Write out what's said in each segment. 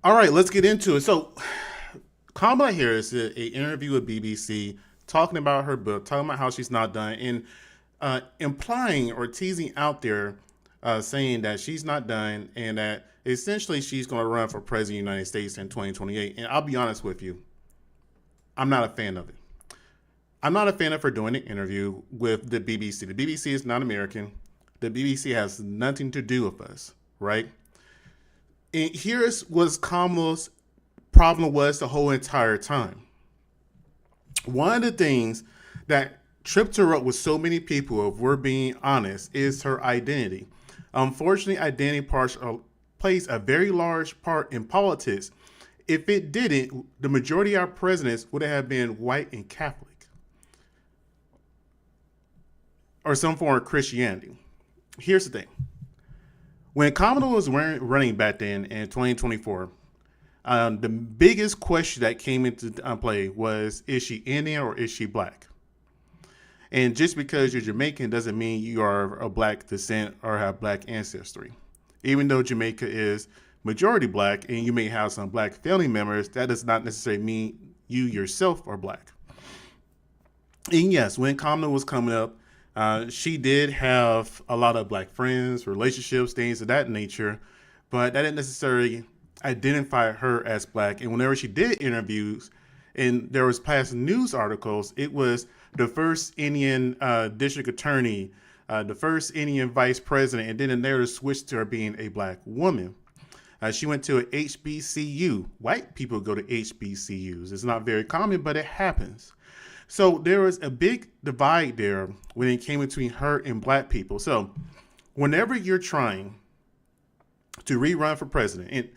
All right, let's get into it. So, Kamala Harris did an interview with BBC talking about her book, talking about how she's not done, and implying or teasing out there, saying that she's not done and that essentially she's going to run for president of the United States in 2028. And I'll be honest with you, I'm not a fan of it. I'm not a fan of her doing an interview with the BBC. The BBC is not American. The BBC has nothing to do with us, right? And here's what Kamala's problem was the whole entire time. One of the things that tripped her up with so many people, if we're being honest, is her identity. Unfortunately, plays a very large part in politics. If it didn't, the majority of our presidents would have been white and Catholic or some form of Christianity. Here's the thing. When Kamala was running back then in 2024, the biggest question that came into play was, is she Indian or is she black? And just because you're Jamaican doesn't mean you are of black descent or have black ancestry. Even though Jamaica is majority black and you may have some black family members, that does not necessarily mean you yourself are black. And yes, when Kamala was coming up, she did have a lot of black friends, relationships, things of that nature, but that didn't necessarily identify her as black. And whenever she did interviews, and there was past news articles, it was the first Indian district attorney, the first Indian vice president, and then the narrative switched to her being a black woman. She went to an HBCU. White people go to HBCUs. It's not very common, but it happens. So there was a big divide there when it came between her and black people. So whenever you're trying to rerun for president,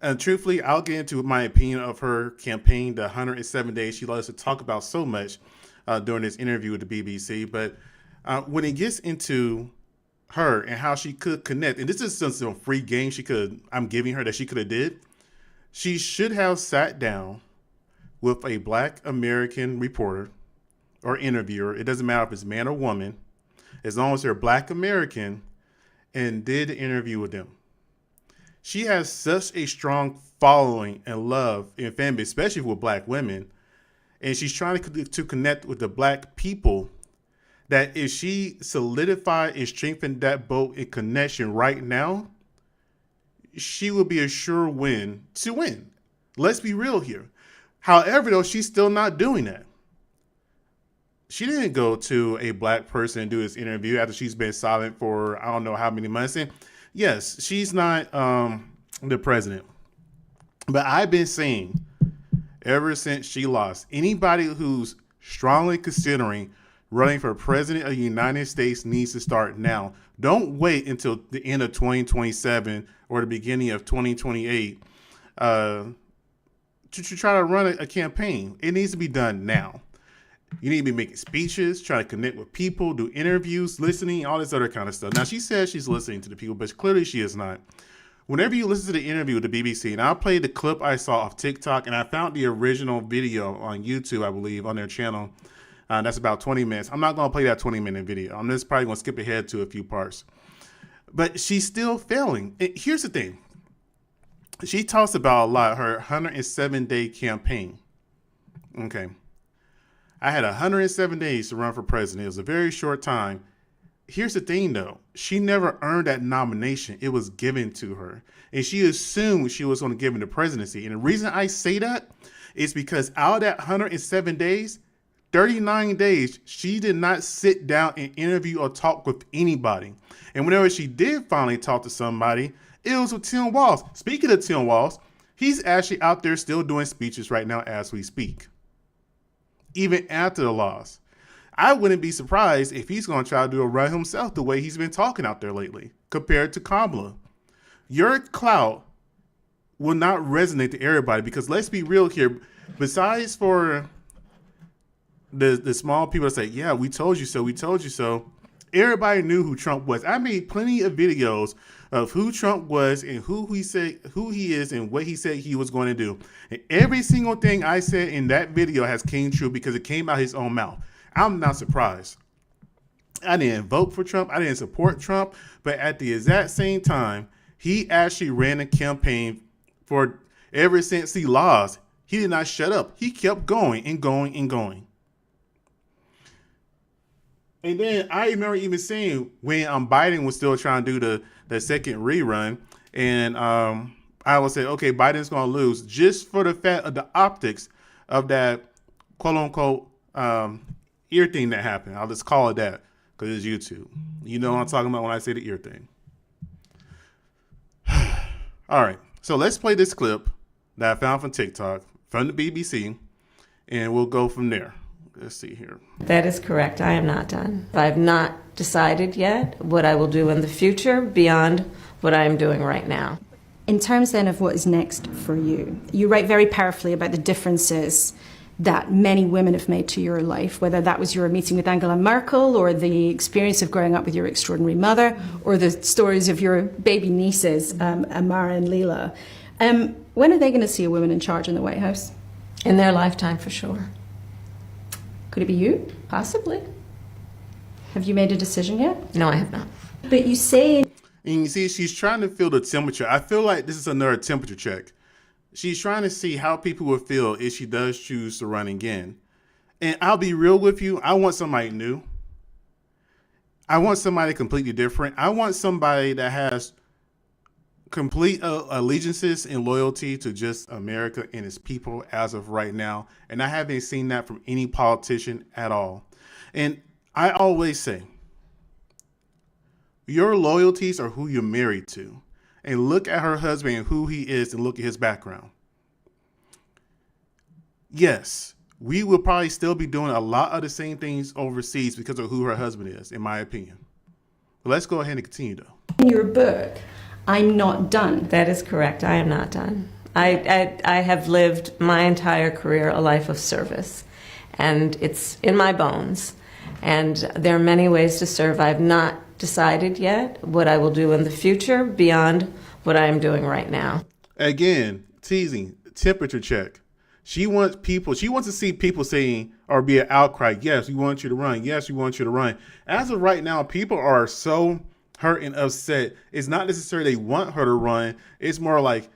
and truthfully, I'll get into my opinion of her campaign, the 107 days she loves to talk about so much during this interview with the BBC. But when it gets into her and how she could connect, and this is some free game I'm giving her that she could have did, she should have sat down with a black American reporter or interviewer. It doesn't matter if it's man or woman, as long as they're black American, and did the interview with them. She has such a strong following and love and fan base, especially with black women. And she's trying to connect with the black people, that if she solidified and strengthened that boat in connection right now, she will be a sure win to win. Let's be real here. However, though, she's still not doing that. She didn't go to a black person and do this interview after she's been silent for I don't know how many months. And yes, she's not the president. But I've been saying ever since she lost, anybody who's strongly considering running for president of the United States needs to start now. Don't wait until the end of 2027 or the beginning of 2028 to try to run a campaign. It needs to be done now. You need to be making speeches, try to connect with people, do interviews, listening, all this other kind of stuff. Now, she says she's listening to the people, but clearly she is not. Whenever you listen to the interview with the BBC, and I'll play the clip I saw off TikTok, and I found the original video on YouTube, I believe, on their channel. That's about 20 minutes. I'm not going to play that 20-minute video. I'm just probably going to skip ahead to a few parts. But she's still failing. And here's the thing. She talks about a lot, her 107-day campaign. Okay. I had 107 days to run for president. It was a very short time. Here's the thing, though. She never earned that nomination. It was given to her. And she assumed she was going to give him the presidency. And the reason I say that is because out of that 107 days, 39 days, she did not sit down and interview or talk with anybody. And whenever she did finally talk to somebody, it was with Tim Walz. Speaking of Tim Walz, he's actually out there still doing speeches right now as we speak, even after the loss. I wouldn't be surprised if he's going to try to do a run himself the way he's been talking out there lately compared to Kamala. Your clout will not resonate to everybody because let's be real here. Besides for the small people that say, yeah, we told you so, we told you so. Everybody knew who Trump was. I made plenty of videos of who Trump was and who he is and what he said he was going to do. And every single thing I said in that video has came true because it came out his own mouth. I'm not surprised. I didn't vote for Trump. I didn't support Trump. But at the exact same time, he actually ran a campaign for, Ever since he lost, he did not shut up. He kept going and going and going. And then I remember even seeing when Biden was still trying to do the second rerun, and I would say, okay, Biden's going to lose just for the fact of the optics of that quote unquote ear thing that happened. I'll just call it that because it's YouTube. You know what I'm talking about when I say the ear thing. All right, so let's play this clip that I found from TikTok from the BBC, and we'll go from there. Let's see here. That is correct. I am not done. I have not decided yet what I will do in the future beyond what I am doing right now. In terms then of what is next for you, you write very powerfully about the differences that many women have made to your life, whether that was your meeting with Angela Merkel or the experience of growing up with your extraordinary mother or the stories of your baby nieces, Amara and Leela. When are they going to see a woman in charge in the White House? In their lifetime, for sure. Could it be you? Possibly. Have you made a decision yet? No, I have not. But you say... And you see, she's trying to feel the temperature. I feel like this is another temperature check. She's trying to see how people will feel if she does choose to run again. And I'll be real with you. I want somebody new. I want somebody completely different. I want somebody that has complete allegiances and loyalty to just America and its people as of right now. And I haven't seen that from any politician at all. And I always say, your loyalties are who you're married to. And look at her husband and who he is and look at his background. Yes, we will probably still be doing a lot of the same things overseas because of who her husband is, in my opinion. But let's go ahead and continue, though. In your book, I'm not done. That is correct. I am not done. I have lived my entire career a life of service, and it's in my bones. And there are many ways to serve. I have not decided yet what I will do in the future beyond what I am doing right now. Again, teasing, temperature check. She wants to see people saying, or be an outcry, yes, we want you to run. Yes, we want you to run. As of right now, people are so hurt and upset. It's not necessarily they want her to run. It's more like,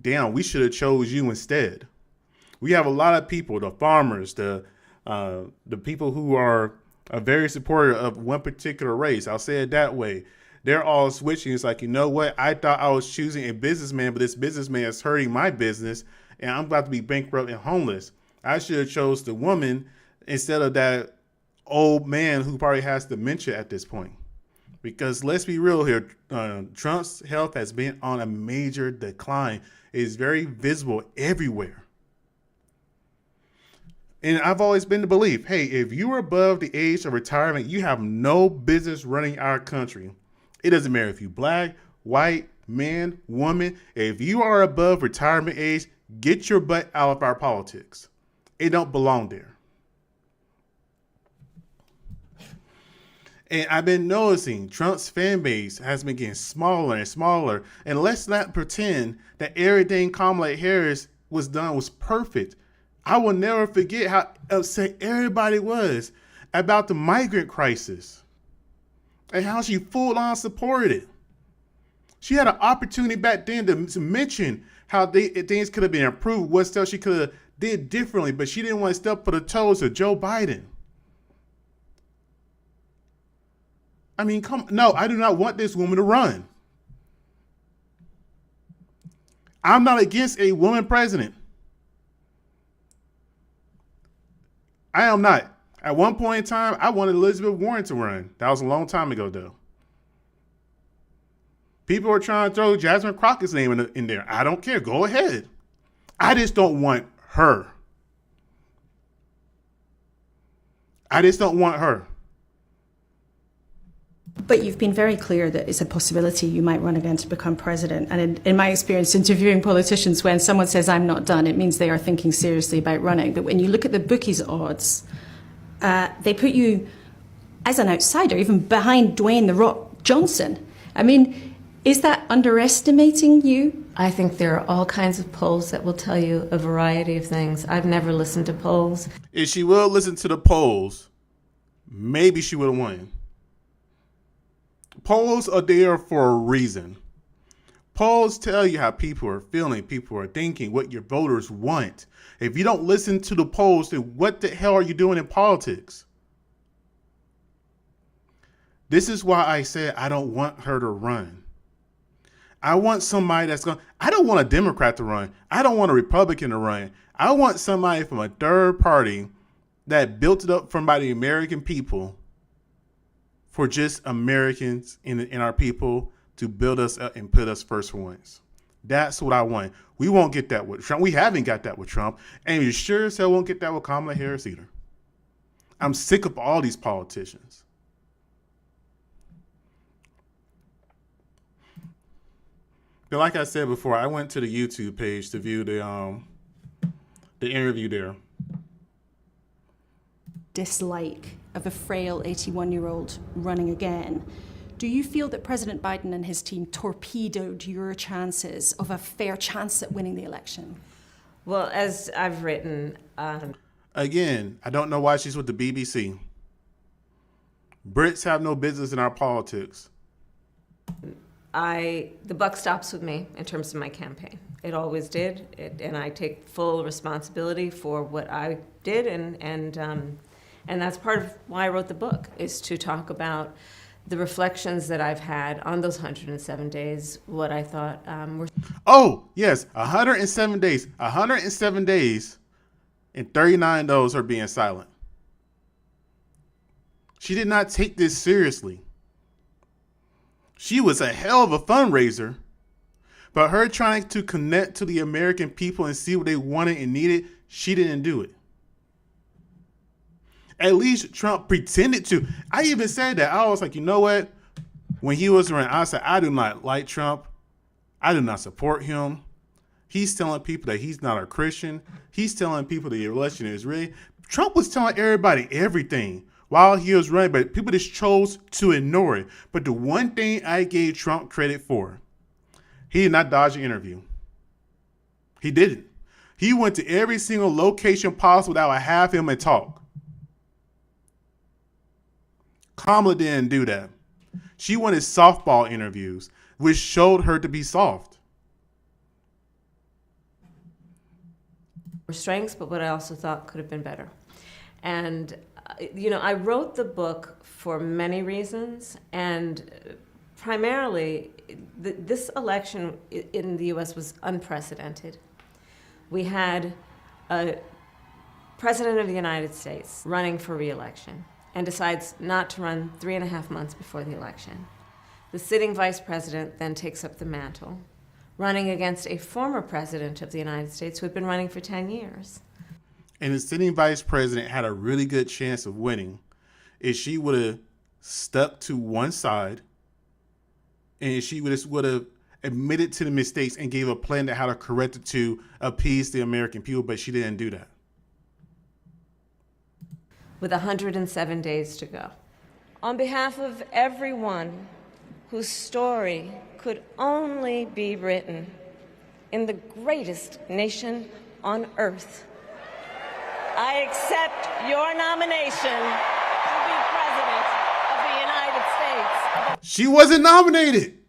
damn, we should have chose you instead. We have a lot of people, the farmers, the people who are very supportive of one particular race. I'll say it that way. They're all switching. It's like, you know what? I thought I was choosing a businessman, but this businessman is hurting my business, and I'm about to be bankrupt and homeless. I should have chose the woman instead of that old man who probably has dementia at this point. Because let's be real here, Trump's health has been on a major decline. It is very visible everywhere. And I've always been the belief, hey, if you are above the age of retirement, you have no business running our country. It doesn't matter if you're black, white, man, woman. If you are above retirement age, get your butt out of our politics. It don't belong there. And I've been noticing Trump's fan base has been getting smaller and smaller. And let's not pretend that everything Kamala Harris was done was perfect. I will never forget how upset everybody was about the migrant crisis and how she full on supported it. She had an opportunity back then to mention how things could have been improved, what stuff she could have did differently, but she didn't want to step on the toes of Joe Biden. I mean, no, I do not want this woman to run. I'm not against a woman president. I am not. At one point in time, I wanted Elizabeth Warren to run. That was a long time ago, though. People are trying to throw Jasmine Crockett's name in there. I don't care. Go ahead. I just don't want her. I just don't want her. But you've been very clear that it's a possibility you might run again to become president. And in my experience interviewing politicians, when someone says, I'm not done, it means they are thinking seriously about running. But when you look at the bookies' odds, they put you as an outsider, even behind Dwayne "The Rock" Johnson. I mean, is that underestimating you? I think there are all kinds of polls that will tell you a variety of things. I've never listened to polls. If she will listen to the polls, maybe she would have won. Polls are there for a reason. Polls tell you how people are feeling, people are thinking, what your voters want. If you don't listen to the polls, then what the hell are you doing in politics? This is why I said I don't want her to run. I want somebody that's going to, I don't want a Democrat to run. I don't want a Republican to run. I want somebody from a third party that built it up from by the American people for just Americans in our people to build us up and put us first for once. That's what I want. We won't get that with Trump. We haven't got that with Trump. And you sure as hell won't get that with Kamala Harris either. I'm sick of all these politicians. But like I said before, I went to the YouTube page to view the interview there. Dislike of a frail 81-year-old running again. Do you feel that President Biden and his team torpedoed your chances of a fair chance at winning the election? Well, as I've written, Again, I don't know why she's with the BBC. Brits have no business in our politics. the buck stops with me in terms of my campaign. It always did, and I take full responsibility for what I did, and that's part of why I wrote the book, is to talk about the reflections that I've had on those 107 days, what I thought were... Oh, yes, 107 days. 107 days, and 39 of those are being silent. She did not take this seriously. She was a hell of a fundraiser, but her trying to connect to the American people and see what they wanted and needed, she didn't do it. At least Trump pretended to. I even said that. I was like, you know what? When he was around, I said, I do not like Trump. I do not support him. He's telling people that he's not a Christian. He's telling people the election is rigged. Trump was telling everybody everything while he was running, but people just chose to ignore it. But the one thing I gave Trump credit for, he did not dodge an interview. He didn't. He went to every single location possible that would have him and talk. Kamala didn't do that. She wanted softball interviews, which showed her to be soft. Strengths, but what I also thought could have been better. And, I wrote the book for many reasons, and primarily, this election in the U.S. was unprecedented. We had a president of the United States running for re-election and decides not to run 3.5 months before the election. The sitting vice president then takes up the mantle, running against a former president of the United States who had been running for 10 years. And the sitting vice president had a really good chance of winning if she would have stuck to one side and she would have admitted to the mistakes and gave a plan to how to correct it to appease the American people, but she didn't do that. With 107 days to go. On behalf of everyone whose story could only be written in the greatest nation on earth, I accept your nomination to be President of the United States. She wasn't nominated.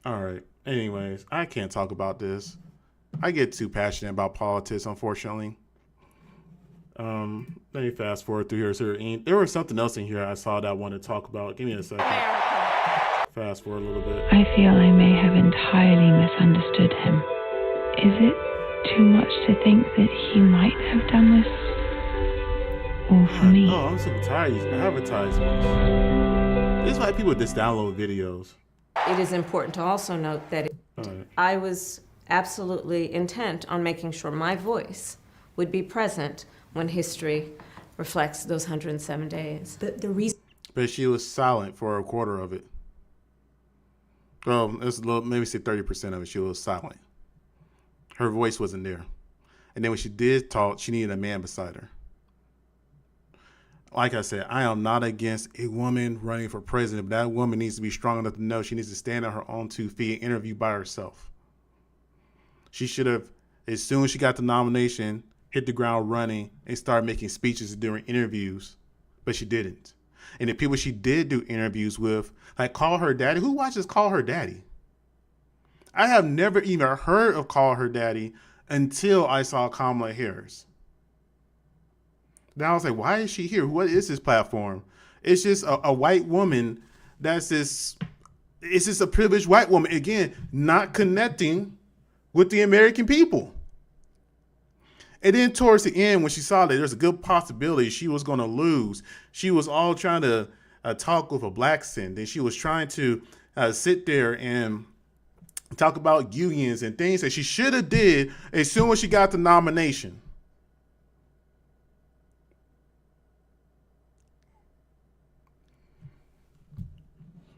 All right. Anyways, I can't talk about this. I get too passionate about politics, unfortunately. Let me fast forward through here. So there was something else in here I saw that I wanted to talk about. Give me a second. Fast forward a little bit. I feel I may have entirely misunderstood him. Is it too much to think that he might have done this all for me? Oh, I'm so tired of these advertisements. This is why people just download videos. It is important to also note that I was absolutely intent on making sure my voice would be present when history reflects those 107 days. The reason... But she was silent for a quarter of it. Well, it's a little, maybe say 30% of it, she was silent. Her voice wasn't there. And then when she did talk, she needed a man beside her. Like I said, I am not against a woman running for president, but that woman needs to be strong enough to know she needs to stand on her own 2 feet and interview by herself. She should have, as soon as she got the nomination, hit the ground running and start making speeches during interviews, but she didn't. And the people she did do interviews with, like Call Her Daddy. Who watches Call Her Daddy? I have never even heard of Call Her Daddy until I saw Kamala Harris. Then I was like, why is she here? What is this platform? It's just a white woman that's this, it's just a privileged white woman. Again, not connecting with the American people. And then towards the end, when she saw that there's a good possibility she was going to lose, she was all trying to talk with a black accent. Then she was trying to sit there and talk about unions and things that she should have did as soon as she got the nomination.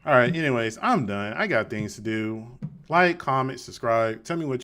All right, anyways, I'm done. I got things to do. Like, comment, subscribe. Tell me what